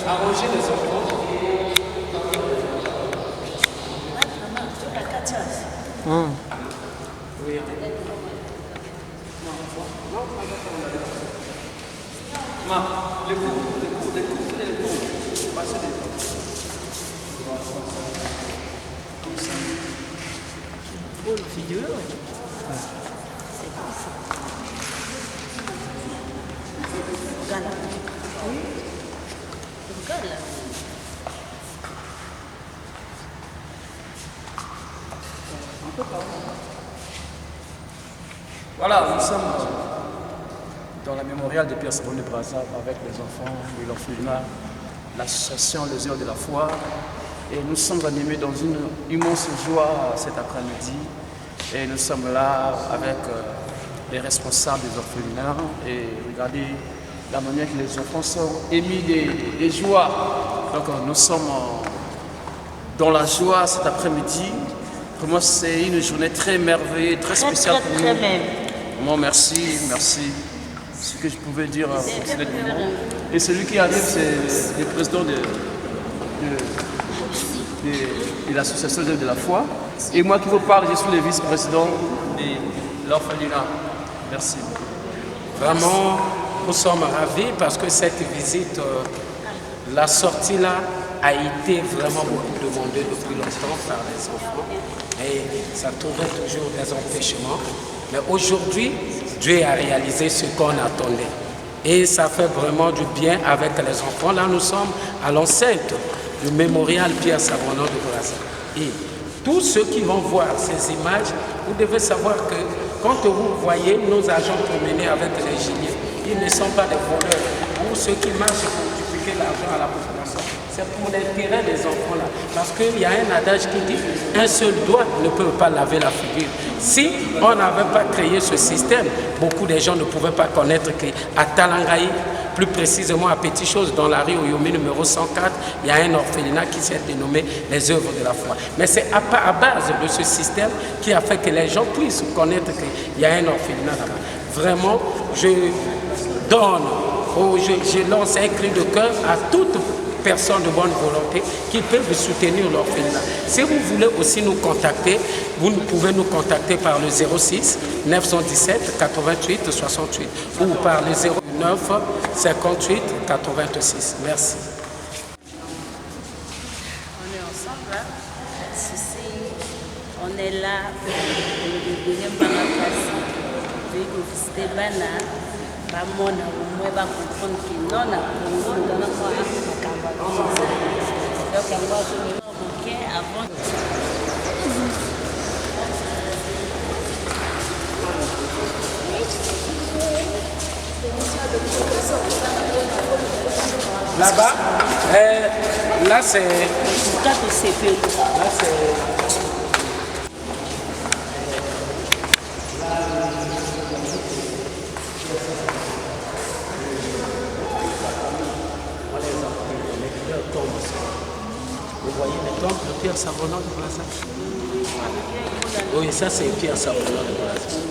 Arranger les enfants. Oui. Non, les coups. Passez les coups. Comme ça. Beau le figure. Regarde là. Oui. Regarde là. Voilà, nous sommes dans la mémoriale de Pierre Savon de Brazzaville avec les enfants de l'orphelinat, l'association Les Heures de la Foi. Et nous sommes animés dans une immense joie cet après-midi. Et nous sommes là avec les responsables des orphelinats. Et regardez la manière que les enfants sont émis des joies. Donc nous sommes dans la joie cet après-midi. Pour moi, c'est une journée très merveilleuse, très spéciale pour nous. Vraiment, merci. Ce que je pouvais dire pour cet moment. Et celui qui arrive, c'est le président de l'association de la foi. Et moi qui vous parle, je suis le vice-président de l'orphelinat. Merci. Vraiment, nous sommes ravis parce que cette visite, la sortie là, a été vraiment beaucoup demandée depuis longtemps par les enfants. Et ça trouvait toujours des empêchements. Mais aujourd'hui, Dieu a réalisé ce qu'on attendait. Et ça fait vraiment du bien avec les enfants. Là, nous sommes à l'enceinte du mémorial Pierre Savonneau de Brazzaville. Et tous ceux qui vont voir ces images, vous devez savoir que quand vous voyez nos agents promener avec les gilets, ils ne sont pas des voleurs ou ceux qui marchent pour dupliquer l'argent à la population. C'est pour l'intérêt des enfants là. Parce qu'il y a un adage qui dit un seul doigt ne peut pas laver la figure. Si on n'avait pas créé ce système, beaucoup de gens ne pouvaient pas connaître qu'à Talangaï, plus précisément à Petit Chose, dans la rue Oyomi numéro 104, il y a un orphelinat qui s'est dénommé les œuvres de la foi. Mais c'est à base de ce système qui a fait que les gens puissent connaître qu'il y a un orphelinat là-bas. Vraiment, je lance un cri de cœur à toute personnes de bonne volonté qui peuvent soutenir l'orphelinat. Si vous voulez aussi nous contacter, vous pouvez nous contacter par le 06 917 88 68 ou par le 09 58 86. Merci. On est ensemble, hein? On est là pour le deuxième place. Pour visiter Bana. Au moins comprendre que non, on a avant. Là-bas, là c'est... Là c'est... Vous voyez les tombes de Pierre Savonneau de Brazzaville? Oui, ça c'est Pierre Savonneau de Brazzaville.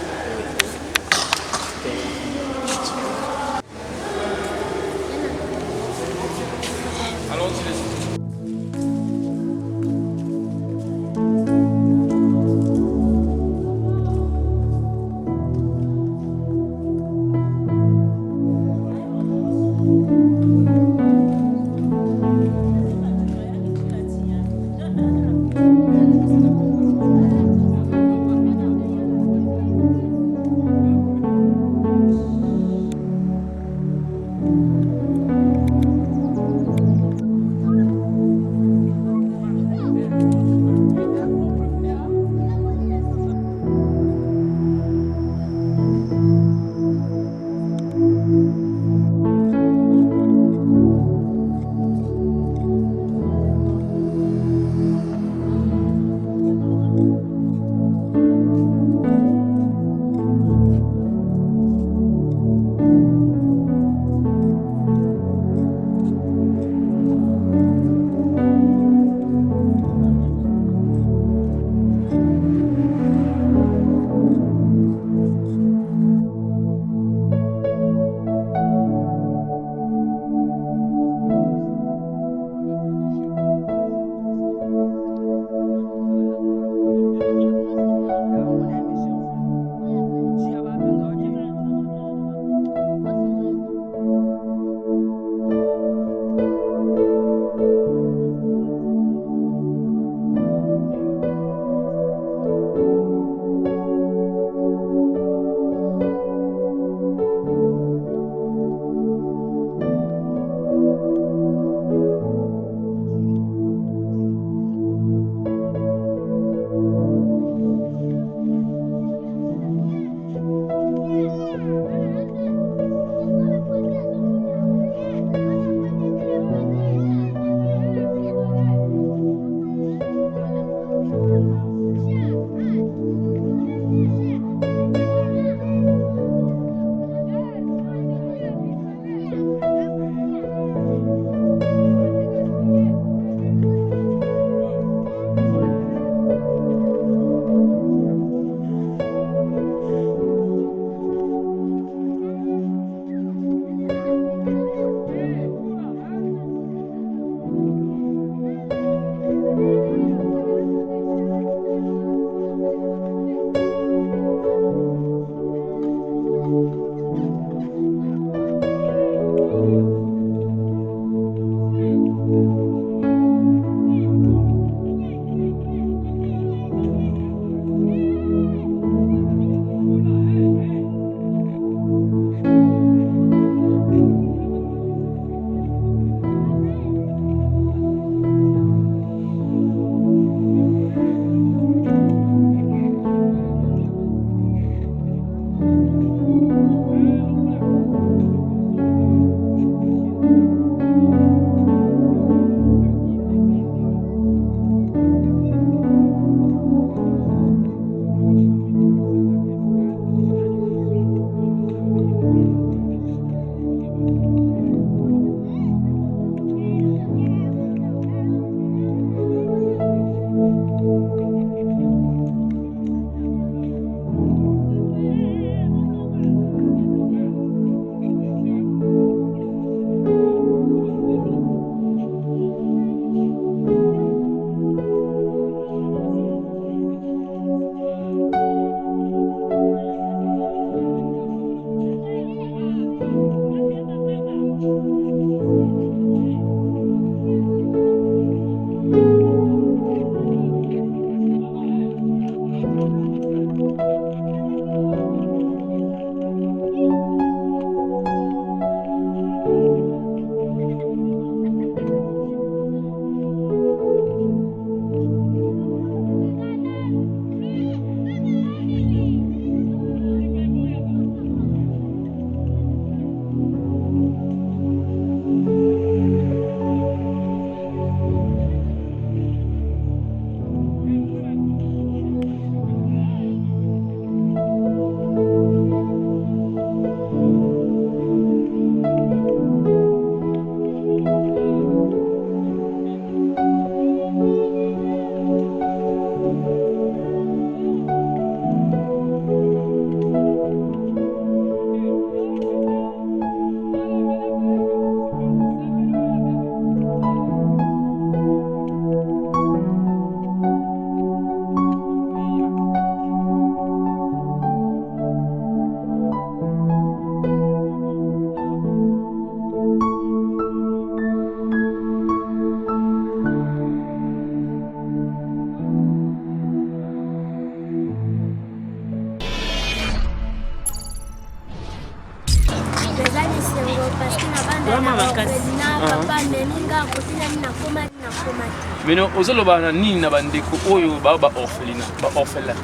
Mais non, aux autres, ni na bandeko oyo ba orphelinat, ba orphelin.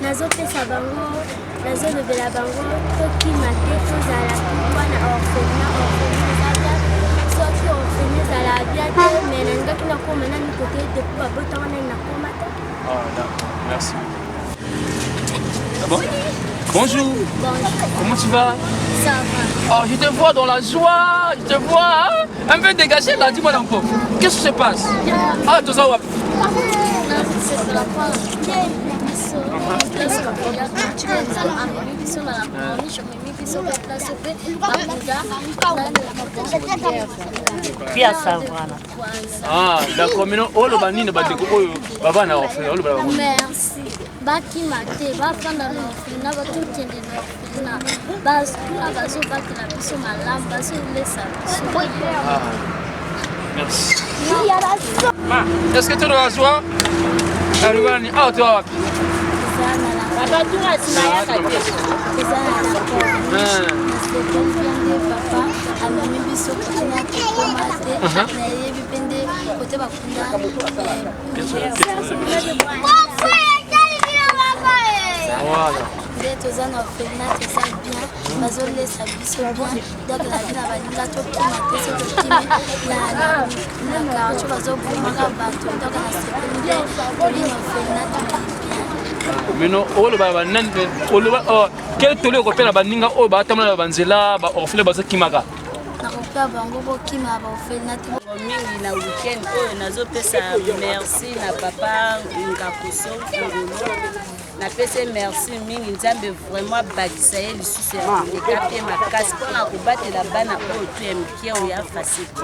Nazopesa bango, nazolobela bango tokima te tozala wana orphelinat soki orphelinat ezala bia te me nalingaki nakoma nani kote ete po babota wana nakoma te. Ah d'accord, merci. Ah bon? Bonjour. Bonjour. Comment tu vas? Ça va. Oh, je te vois dans la joie, je te vois. Hein? Un peu dégagé là, dis-moi un peu. Qu'est-ce qui se passe? Ah, tout ça, ouais. Ah, d'accord. Maintenant, oh, le banni, le bandeko, oh, baba na offert, oh, le baba. Merci. Bakima te bafanda na orphelinat batokende na orphelinat basukula bazobatela biso malamu bazolesa biso. Merci. Est-ce que tu dois asseoir? Arrivani, ah, tu vas. Voilà. Toza na orphelinat eza bien bazolesa biso bien donc na vie na baninga tokima te so tokimi na quartier bazobomaka bato donc na sepeli te toli na orphelinat bien. Maintenant, oh, le baba, quel tolé européen la baninga, oh, bah, t'as mal la banzela, bah, orphelin, bah, c'est Kimaka. nakopea bango bokima baorphelinat mingi na weekend oyo nazopesa merci na papa Ngakuso Ngolo napesi merci mingi nzambe vraiment bakisa ye lisusu ya koleka mpe makasi mpona kobatela bana oyo to ya mike oyo ya fasite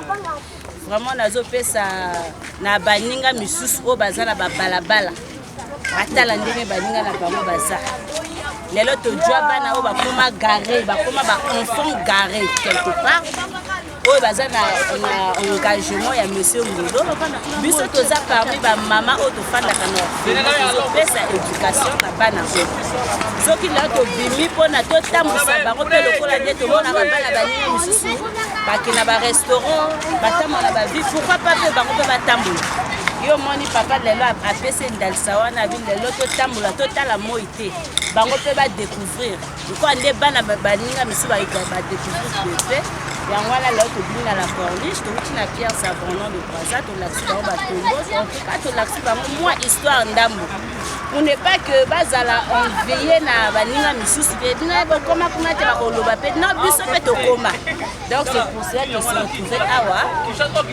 vraiment nazopesa na baninga misusu oyo baza na babalabala atala ndenge baninga na bango baza lelo tojwa bana oyo bakoma gare bakoma baenfant gare quelque part oyo baza na engagement ya monsieur Ngolo biso toza parmi bamama oyo tofandaka na tozopesa éducation na bana oyo soki lelo tobimi mpona totambusa bango mpe lokola nde tomonaka bana baninga misusu bakenda barestaurant batambola na bavie pourquoi pas mpe bango mpe batambola yo moni papa lelo apesi ndalisa wana abi lelo totambola totala moi te bango mpe badécouvrir nkwa nde bana baninga misusu badécouvrir pepe yango wana lelo tobimi na la corniche touti na Pierre Savronon de Brazza tolakisi bango batombo en tout cas tolakisi bango mwa histoire ndambo pour ne pas que bazala enveillé na baninga misusu pe dina bokoma kuna te bakoloba pe non biso mpe tokoma donc c'est pour cela que se retrouver awa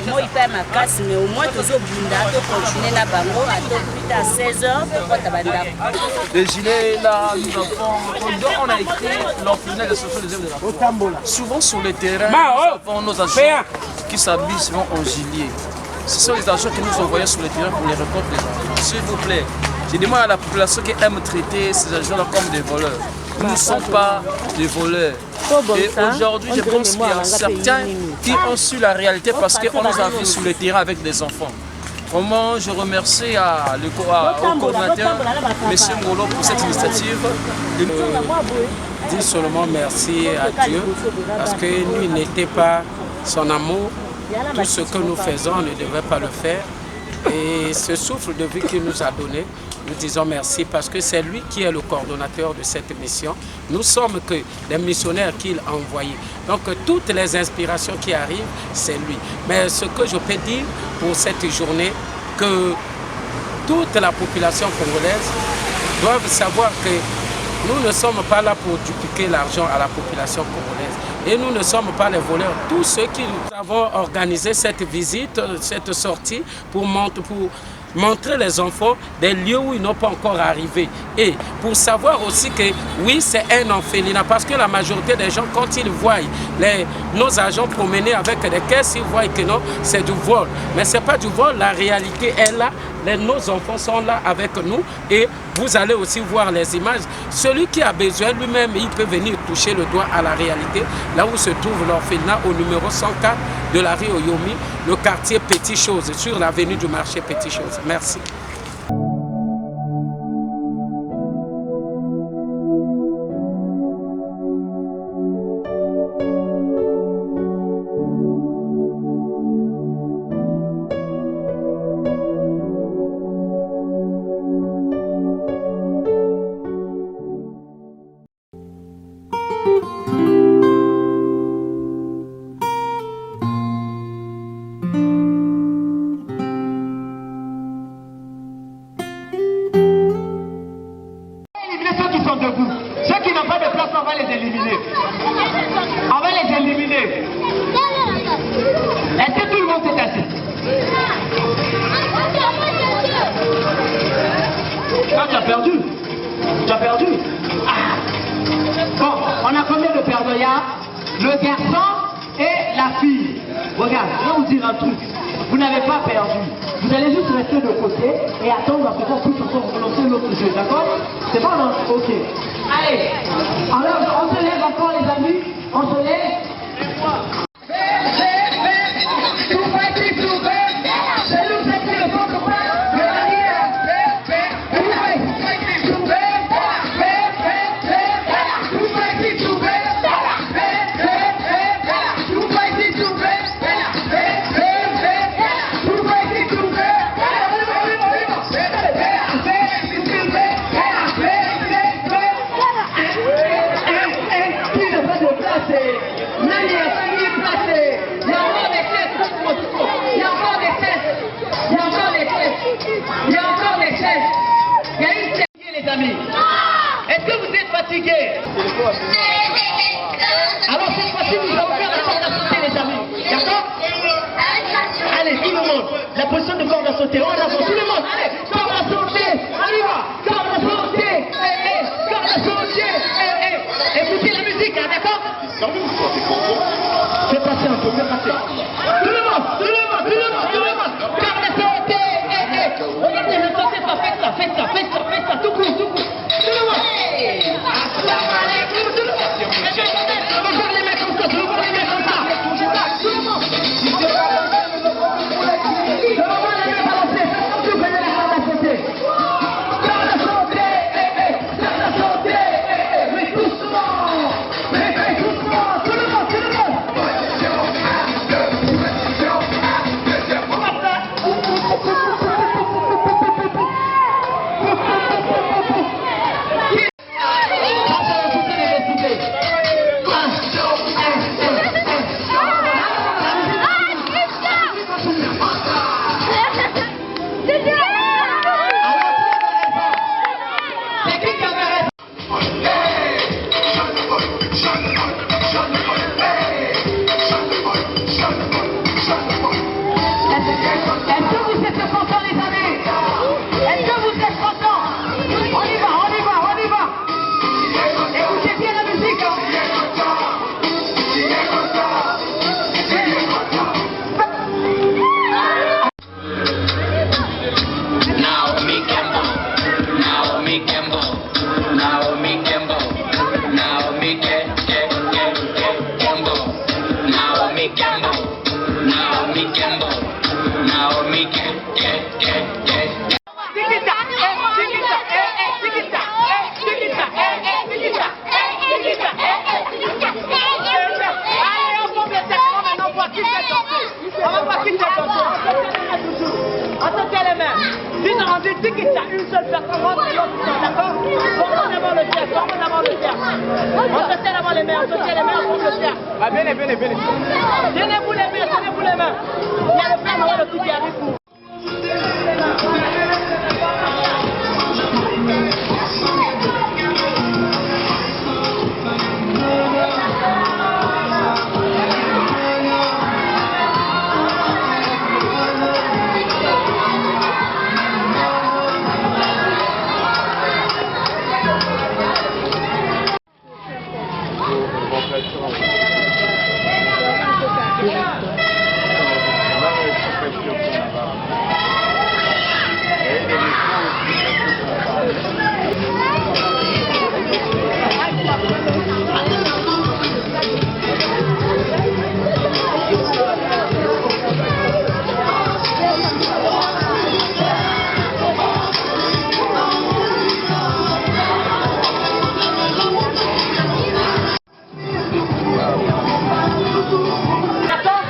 moi ipa makasi mais au moins tozobunda tocontinue na bango atopita à 16h tokota bandako Déjeuner là, nous avons, on a écrit l'orphelinat de Sophie des œuvres de la foi. Souvent sur le terrain, nous avons nos agents qui s'habillent souvent en gilet. Ce sont les agents que nous envoyons sur le terrain pour les récoltes des enfants. S'il vous plaît, je demande à la population qui aime traiter ces agents-là comme des voleurs. Nous ne sommes pas des voleurs. Et aujourd'hui, je pense qu'il y a certains qui ont su la réalité parce qu'on nous a vus sur le terrain avec des enfants. Vraiment, je remercie au coordinateur, M. Ngolo, pour cette initiative. Dis seulement merci à Dieu parce que lui n'était pas son amour. Tout ce que nous faisons, on ne devait pas le faire. Et ce souffle de vie qu'il nous a donné, nous disons merci parce que c'est lui qui est le coordonnateur de cette mission. Nous sommes que des missionnaires qu'il a envoyés. Donc toutes les inspirations qui arrivent, c'est lui. Mais ce que je peux dire pour cette journée, que toute la population congolaise doit savoir que nous ne sommes pas là pour dupliquer l'argent à la population congolaise. Et nous ne sommes pas les voleurs. Tous ceux qui nous avons organisé cette visite, cette sortie, pour montrer les enfants des lieux où ils n'ont pas encore arrivé. Et pour savoir aussi que oui, c'est un orphelinat. Parce que la majorité des gens, quand ils voient nos agents promener avec des caisses, ils voient que non, c'est du vol. Mais ce n'est pas du vol, la réalité est là. Nos enfants sont là avec nous et vous allez aussi voir les images. Celui qui a besoin lui-même, il peut venir toucher le doigt à la réalité, là où se trouve l'orphelinat au numéro 104 de la rue Oyomi, le quartier Petit Chose, sur l'avenue du marché Petit Chose. Merci. le garçon et la fille. Regarde, je vais vous dire un truc. Vous n'avez pas perdu. Vous allez juste rester de côté et attendre à ce qu'on puisse encore relancer l'autre jeu, d'accord? C'est bon, non? Ok. Allez, alors on se lève encore les amis, on se lève. Est-ce que vous êtes fatigués? Alors cette fois-ci, nous allons faire la corde à sauter, les amis. D'accord? Allez, tout le monde. La position de corde à sauter. On avance, tout le monde. Allez, corde à sauter. On y va. Corde à sauter. Corde à sauter. Écoutez la musique, hein, d'accord? Fais passer un peu, fais passer. Tout le monde, tout le monde, tout le monde, tout le monde. Corde à sauter. Regardez, ne sautez pas, faites ça, faites ça, faites ça, faites ça, tout court, tout court. Tout le monde. Tout le monde. Encore les mains comme ça, tout le monde les mains comme ça. Tout le monde. Le moment de les balancer, tout le monde la corde à sauter. Corde à sauter, corde à sauter, mais doucement, mais doucement, tout le monde, tout le monde. Une seule personne rentre et l'autre, d'accord? Formons d'abord le cercle, formons d'abord le cercle. On se tient d'abord les mains, on se tient les mains, on forme le cercle. Ah, venez. Tenez-vous les mains, tenez-vous les mains. Il y a le père Noël aussi qui arrive pour. Attends.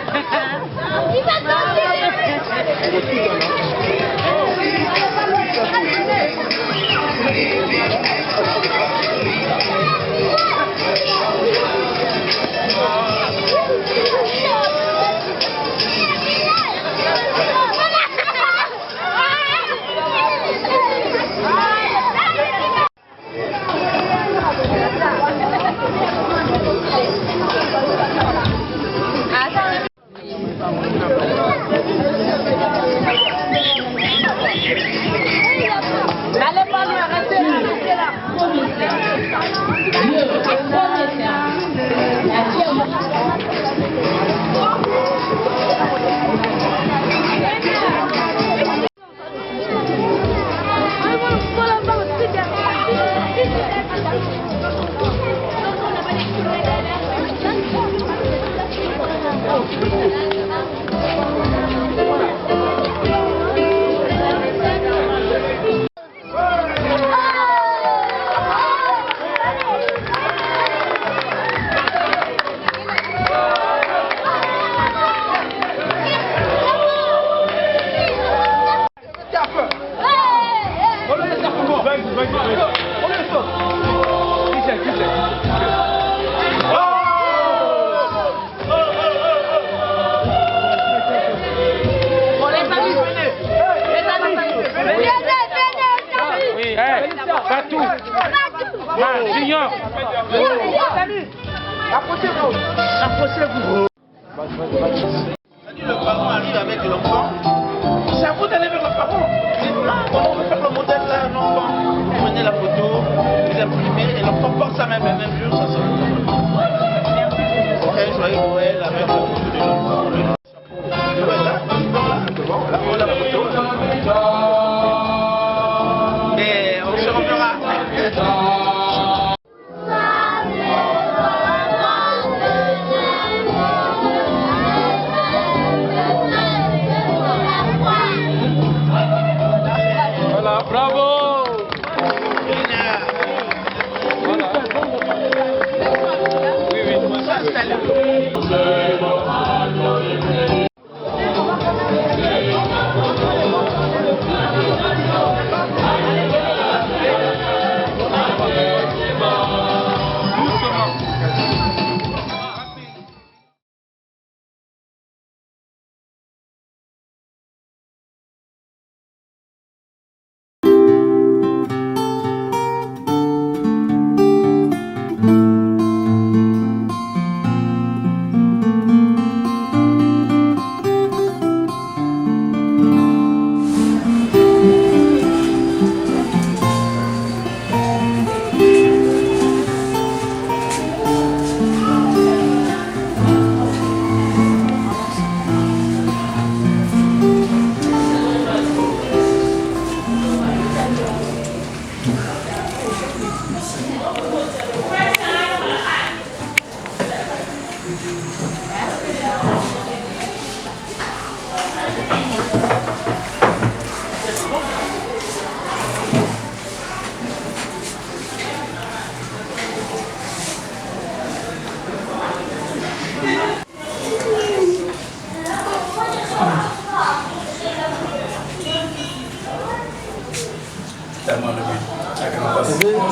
Batou. Junior. Approchez-vous. Le parent arrive avec l'enfant. C'est à vous d'aller vers le parent. Comment on peut faire le modèle là, un enfant? Prenez la photo, vous imprimez et l'enfant porte ça même le même jour, ça sort. Ok, joyeux Noël avec la photo de l'enfant. Voilà, la photo. Et on se reverra. Voilà, bravo. Voilà. Oui, oui.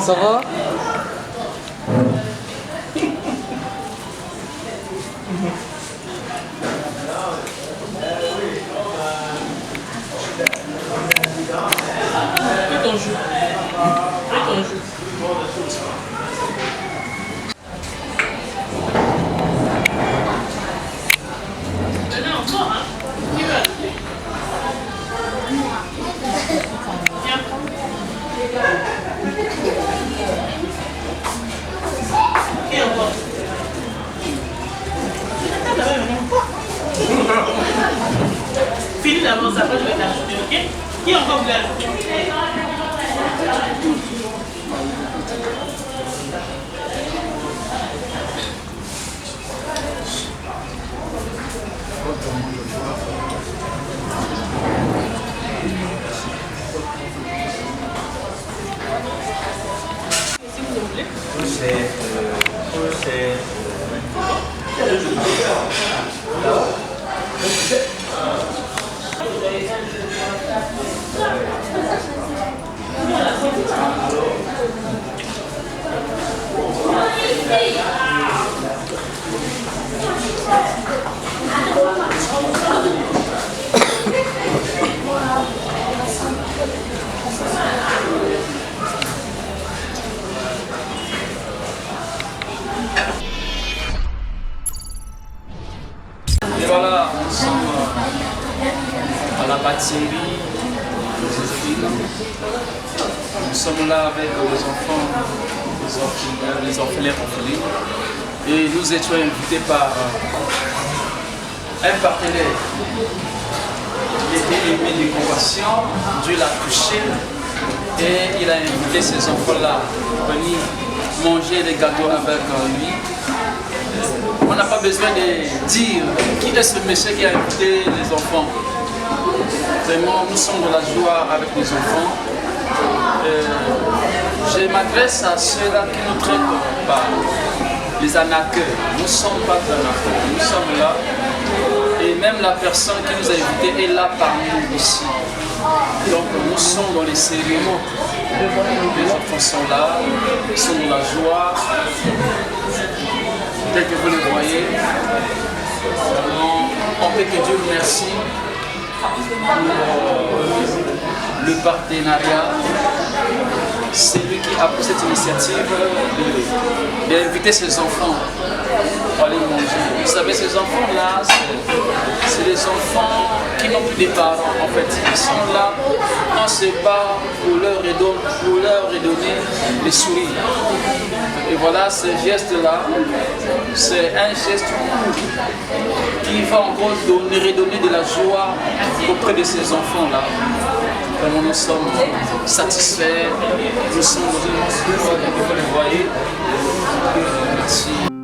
Ça va? Fais ton jus. Fais ton jus. Donnez encore, hein? Qui veut? Qui encore? Finis d'abord ça, après je vais t'ajouter, ok? Qui encore veut ajouter? Si vous voulez. Et voilà, nous sommes à la bâtisserie. Nous sommes là avec les enfants, les orphelins orphelines. Et nous étions invités par un partenaire qui était aimé de compassion. Dieu l'a touché et il a invité ces enfants-là à venir manger des gâteaux avec lui. On n'a pas besoin de dire qui est ce monsieur qui a invité les enfants. Vraiment, nous sommes dans la joie avec les enfants. Je m'adresse à ceux-là qui nous traitent par les arnaqueurs. Nous ne sommes pas des arnaqueurs, nous sommes là. Et même la personne qui nous a invités est là parmi nous ici. Donc nous sommes dans les cérémonies. Les enfants sont là, ils sont dans la joie. Tel que vous le voyez, on peut que Dieu remercie pour le partenariat. c'est lui qui a pris cette initiative d'inviter ses enfants pour aller manger. Vous savez, ces enfants-là, c'est des enfants qui n'ont plus de parents en fait. Ils sont là, on se bat pour leur redonner les sourires. Et voilà, ce geste-là, c'est un geste qui va encore redonner de la joie auprès de ces enfants-là. Vraiment, nous sommes satisfaits, nous sommes dans une joie, vous le voyez. Merci.